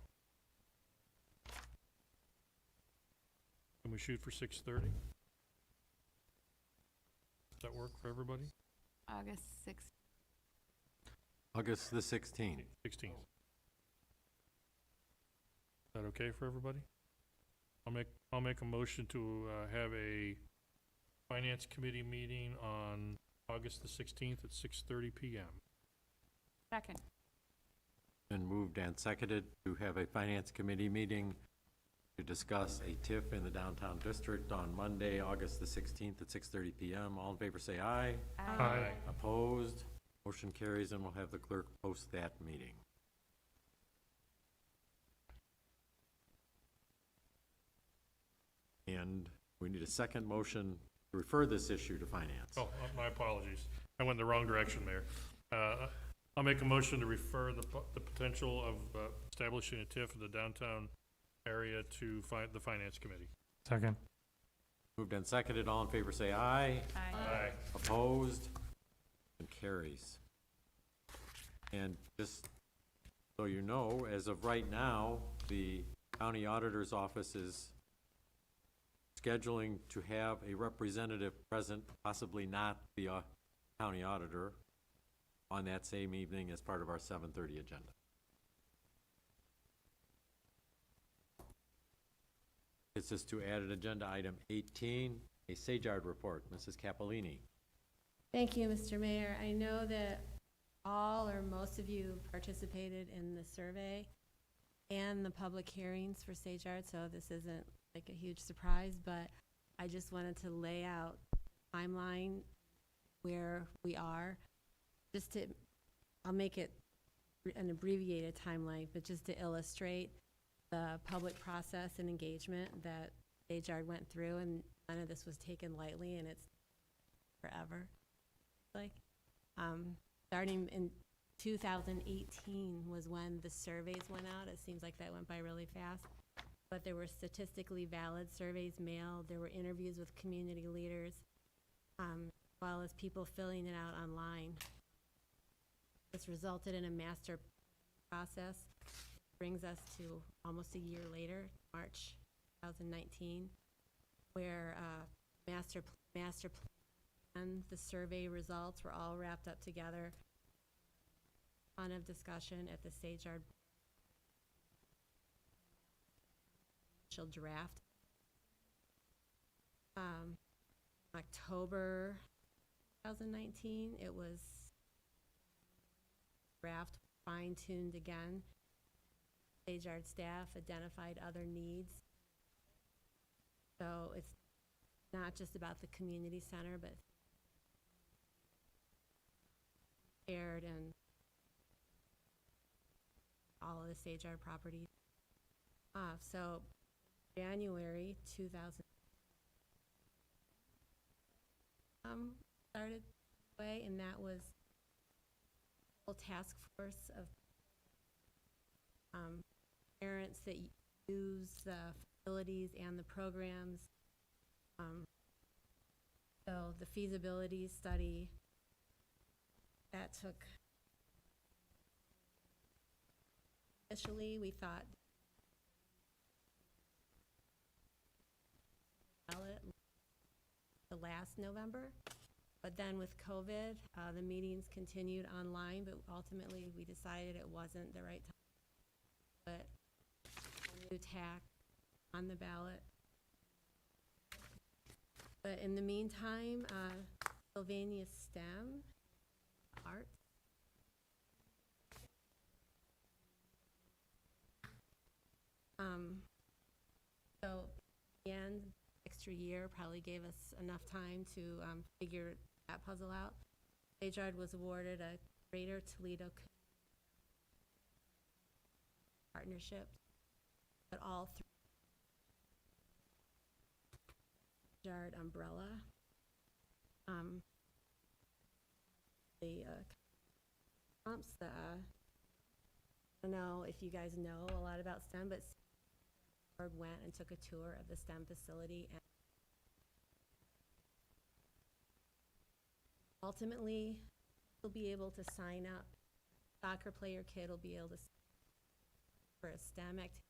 Can we shoot for 6:30? Does that work for everybody? August 6th. August the 16th. 16th. Is that okay for everybody? I'll make a motion to have a finance committee meeting on August the 16th at 6:30 PM. Second. Been moved and seconded to have a finance committee meeting to discuss a TIF in the downtown district on Monday, August the 16th at 6:30 PM. All in favor say aye. Aye. Opposed? Motion carries, and we'll have the clerk post that meeting. And we need a second motion to refer this issue to finance. Oh, my apologies. I went in the wrong direction, Mayor. I'll make a motion to refer the potential of establishing a TIF in the downtown area to the Finance Committee. Second. Moved and seconded. All in favor say aye. Aye. Opposed? And carries. And just so you know, as of right now, the county auditor's office is scheduling to have a representative present, possibly not the county auditor, on that same evening as part of our 7:30 agenda. This is to add an agenda item 18, a Sajard report. Mrs. Capolini. Thank you, Mr. Mayor. I know that all or most of you participated in the survey and the public hearings for Sajard, so this isn't like a huge surprise, but I just wanted to lay out the timeline where we are. I'll make it an abbreviated timeline, but just to illustrate the public process and engagement that Sajard went through, and none of this was taken lightly, and it's forever. Starting in 2018 was when the surveys went out. It seems like that went by really fast. But there were statistically valid surveys mailed. There were interviews with community leaders, as well as people filling it out online. This resulted in a master process. Brings us to almost a year later, March 2019, where master plan, the survey results were all wrapped up together. Ton of discussion at the Sajard initial draft. October 2019, it was draft fine-tuned again. Sajard staff identified other needs. So it's not just about the community center, but aired and all of the Sajard properties. So January 2000 started away, and that was a whole task force of parents that use the facilities and the programs. So the feasibility study that took, initially we thought the last November, but then with COVID, the meetings continued online, but ultimately we decided it wasn't the right time. But a new tack on the ballot. But in the meantime, Sylvania STEM, art, So, again, extra year probably gave us enough time to figure that puzzle out. Sajard was awarded a Greater Toledo partnership, but all through Sajard umbrella. The comps, I don't know if you guys know a lot about STEM, but Sajard went and took a tour of the STEM facility, and ultimately, you'll be able to sign up. Soccer player kid will be able to for a STEM activity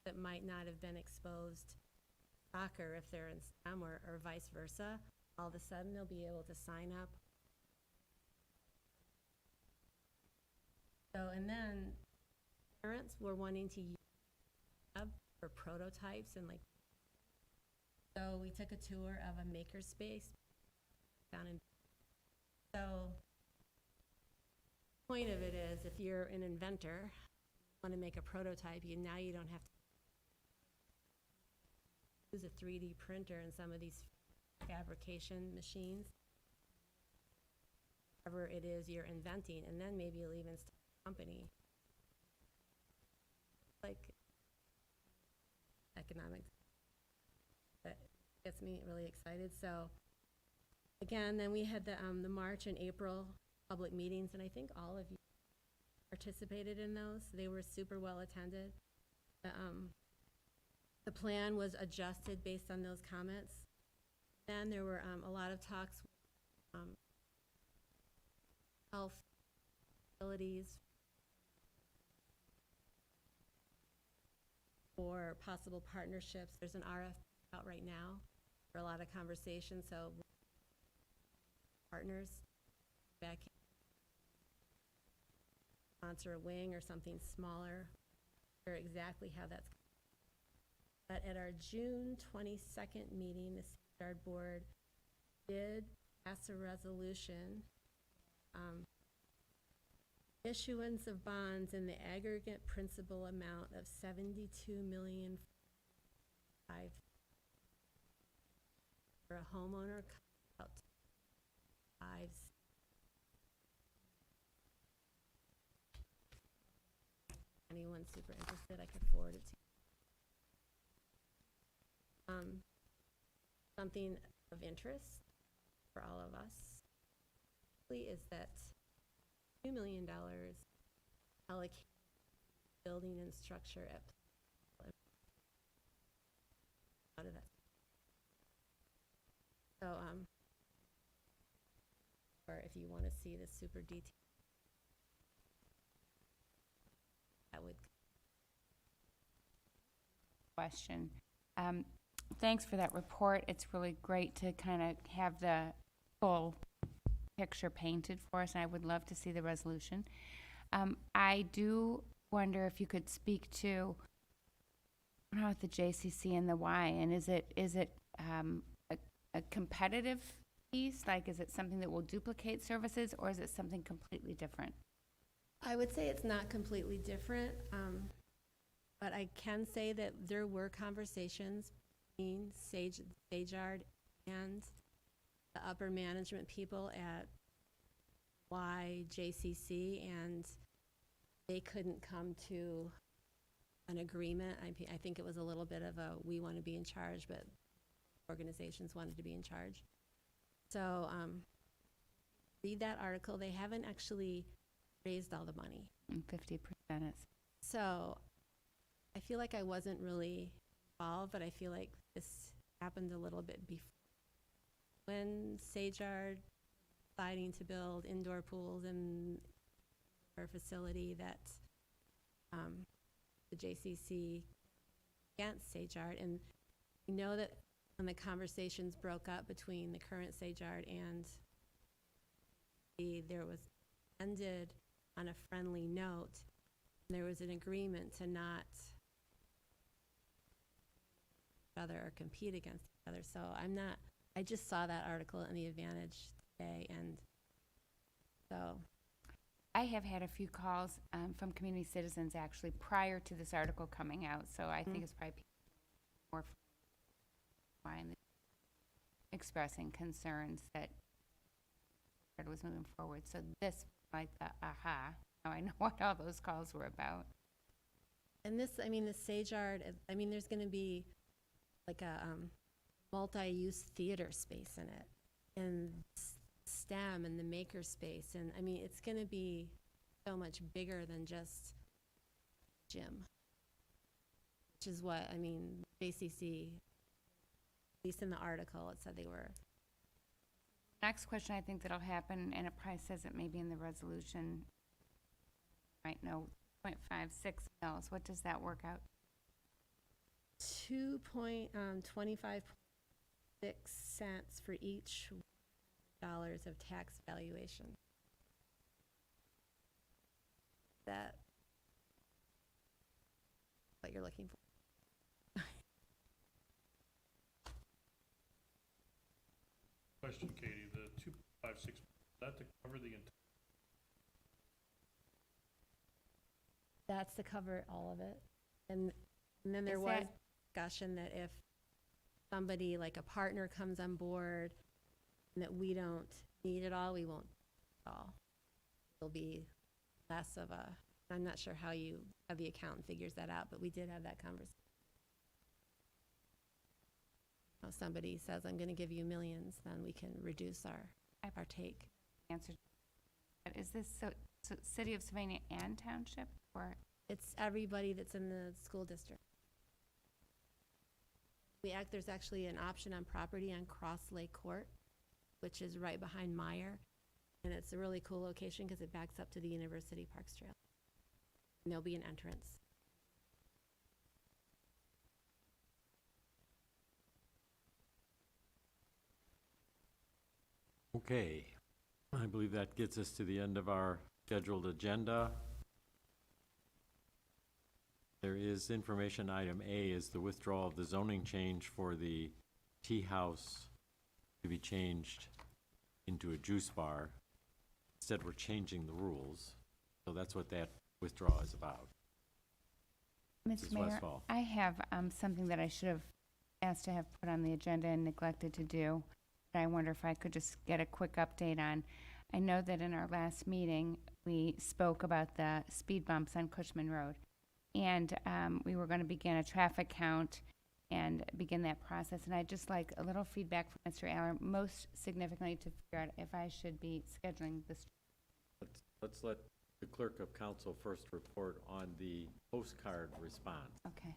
that might not have been exposed to soccer if they're in STEM or vice versa. All of a sudden, they'll be able to sign up. So, and then parents were wanting to use Lab for prototypes and so we took a tour of a makerspace down in, so the point of it is if you're an inventor, want to make a prototype, now you don't have to use a 3D printer in some of these fabrication machines. Whatever it is you're inventing, and then maybe you'll even start a company. Like economics. That gets me really excited. So again, then we had the March and April public meetings, and I think all of you participated in those. They were super well attended. The plan was adjusted based on those comments. Then there were a lot of talks with health facilities for possible partnerships. There's an RFP out right now for a lot of conversations, so partners back sponsor a wing or something smaller, or exactly how that's. But at our June 22nd meeting, the Sajard Board did pass a resolution, issuance of bonds in the aggregate principal amount of $72,000,005 for a homeowner out to 5. Anyone super interested, I could forward it to you. Something of interest for all of us is that $2 million allocated building and structure at out of that. So, or if you want to see the super detail, that would. Question. Thanks for that report. It's really great to kind of have the full picture painted for us, and I would love to see the resolution. I do wonder if you could speak to the JCC and the why, and is it a competitive piece? Like, is it something that will duplicate services, or is it something completely different? I would say it's not completely different, but I can say that there were conversations between Sajard and the upper management people at JCC, and they couldn't come to an agreement. I think it was a little bit of a, we want to be in charge, but organizations wanted to be in charge. So read that article. They haven't actually raised all the money. 50% is. So I feel like I wasn't really involved, but I feel like this happened a little bit before. When Sajard deciding to build indoor pools in our facility, that the JCC against Sajard, and we know that when the conversations broke up between the current Sajard and there was ended on a friendly note, and there was an agreement to not each other or compete against each other. So I just saw that article in The Advantage today, and so. I have had a few calls from community citizens actually prior to this article coming out, so I think it's probably more fine expressing concerns that it was moving forward. So this, like the aha, now I know what all those calls were about. And this, I mean, the Sage Yard, I mean, there's gonna be like a multi-use theater space in it, and STEM and the maker space, and I mean, it's gonna be so much bigger than just gym. Which is what, I mean, JCC, at least in the article, it said they were. Next question I think that'll happen, and it probably says it maybe in the resolution, right, no, 0.56 mils, what does that work out? 2.25 cents for each dollars of tax valuation. That what you're looking for? Question, Katie, the 256, is that to cover the entire? That's to cover all of it. And then there Is was that- discussion that if somebody, like a partner comes on board and that we don't need it all, we won't need it all. It'll be less of a, I'm not sure how the accountant figures that out, but we did have that conversation. If somebody says, I'm gonna give you millions, then we can reduce our take. Answer. But is this so City of Sylvania and Township, or? It's everybody that's in the school district. There's actually an option on property on Cross Lake Court, which is right behind Meyer. And it's a really cool location because it backs up to the University Parks Trail. And there'll be an entrance. Okay, I believe that gets us to the end of our scheduled agenda. There is information, item A is the withdrawal of the zoning change for the tea house to be changed into a juice bar. Instead, we're changing the rules, so that's what that withdrawal is about. Mr. Mrs. Mayor, Westphal. I have something that I should have asked to have put on the agenda and neglected to do. And I wonder if I could just get a quick update on. I know that in our last meeting, we spoke about the speed bumps on Cushman Road. And we were going to begin a traffic count and begin that process. And I'd just like a little feedback from Mr. Aller, most significantly to figure out if I should be scheduling this. Let's let the clerk of council first report on the postcard response. Okay.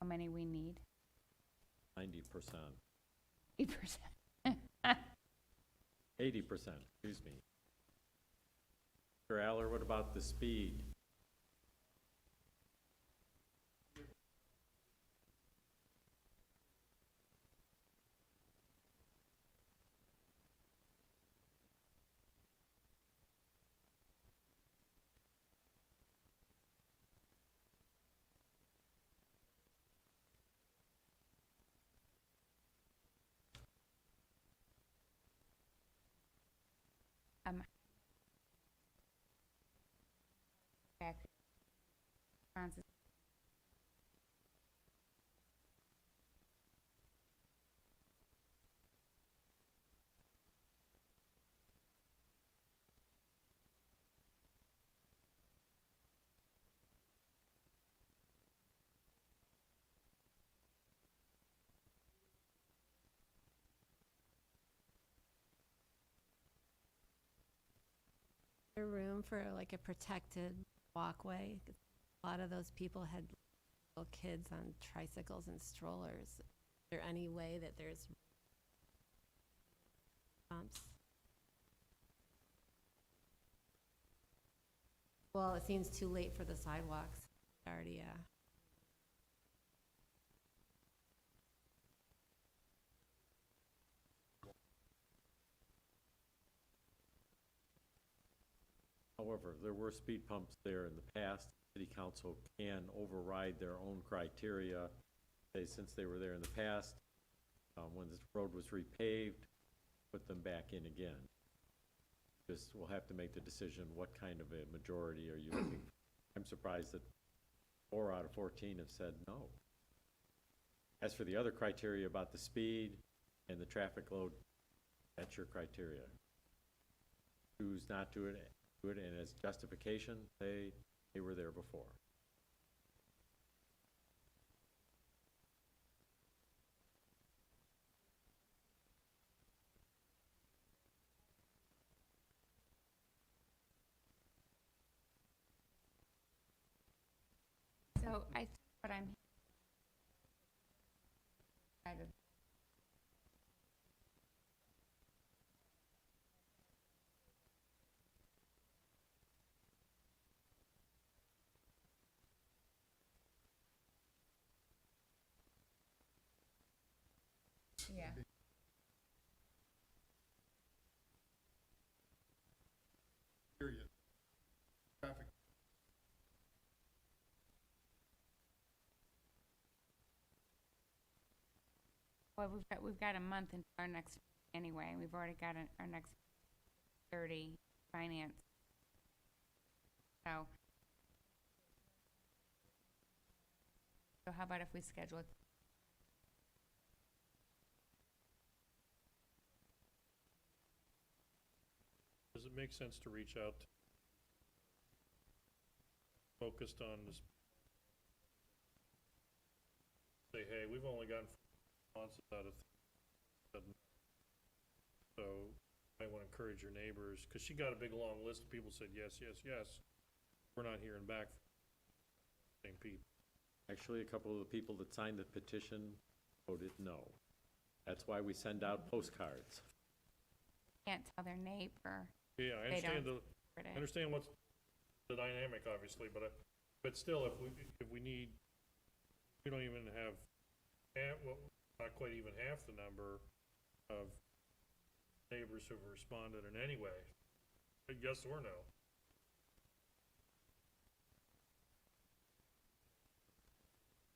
How many we need? 90%, 80%. 80%, excuse me. Mr. Aller, what about the speed? Back. Responses. There room for like a protected walkway? A lot of those people had little kids on tricycles and strollers. Is there any way that there's bumps? Well, it seems too late for the sidewalks. Already, However, there were speed bumps there in the past. City council can override their own criteria. They, since they were there in the past, when this road was repaved, put them back in again. Just, we'll have to make the decision, what kind of a majority are you looking? I'm surprised that 4 out of 14 have said no. As for the other criteria about the speed and the traffic load, that's your criteria. Choose not to do it, and as justification, they were there before. So I think what I'm. Kind of- Yeah. Period. Traffic. Well, we've got a month into our next, anyway, we've already got our next 30 finance. So how about if we schedule it? Does it make sense to reach out, focused on this? Say, hey, we've only gotten responses out of, so I want to encourage your neighbors, because she got a big long list of people said yes, yes, yes. We're not hearing back from the same people. Actually, a couple of the people that signed the petition voted no. That's why we send out postcards. Can't tell their neighbor. Yeah, I They understand don't I understand what's the dynamic, obviously, but still, if we need, we don't even have well, not quite even half the number of neighbors who've responded in any way, yes or no.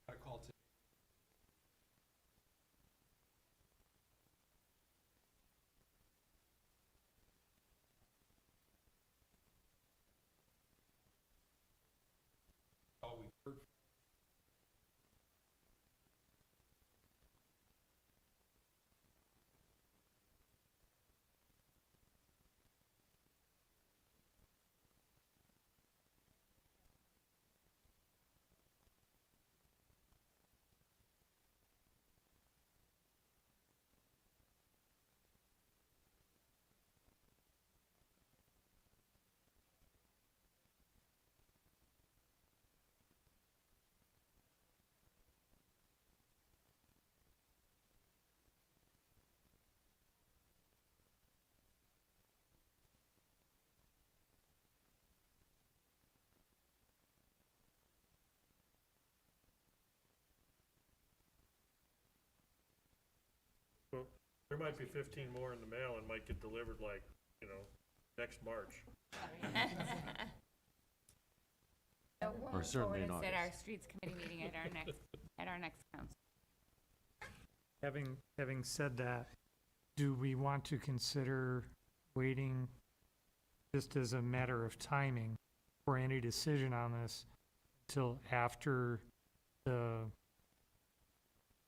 Got a call today. All we heard. Well, there might be 15 more in the mail and might get delivered like, next March. So we'll Or move certainly forward in and set our August. streets committee meeting at our next council. Having said that, do we want to consider waiting, just as a matter of timing, for any decision on this till after the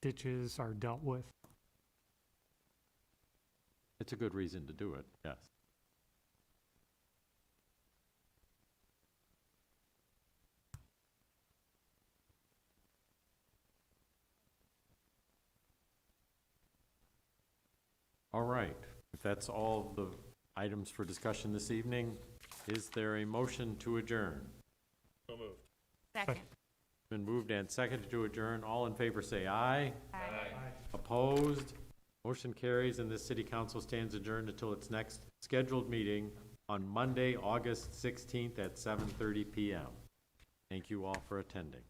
ditches are dealt with? It's a good reason to do it, yes. All right, if that's all the items for discussion this evening, is there a motion to adjourn? So moved. Second. Been moved and seconded to adjourn. All in favor say aye. Aye. Opposed? Motion carries, and this city council stands adjourned until its next scheduled meeting on Monday, August 16th at 7:30 PM. Thank you all for attending.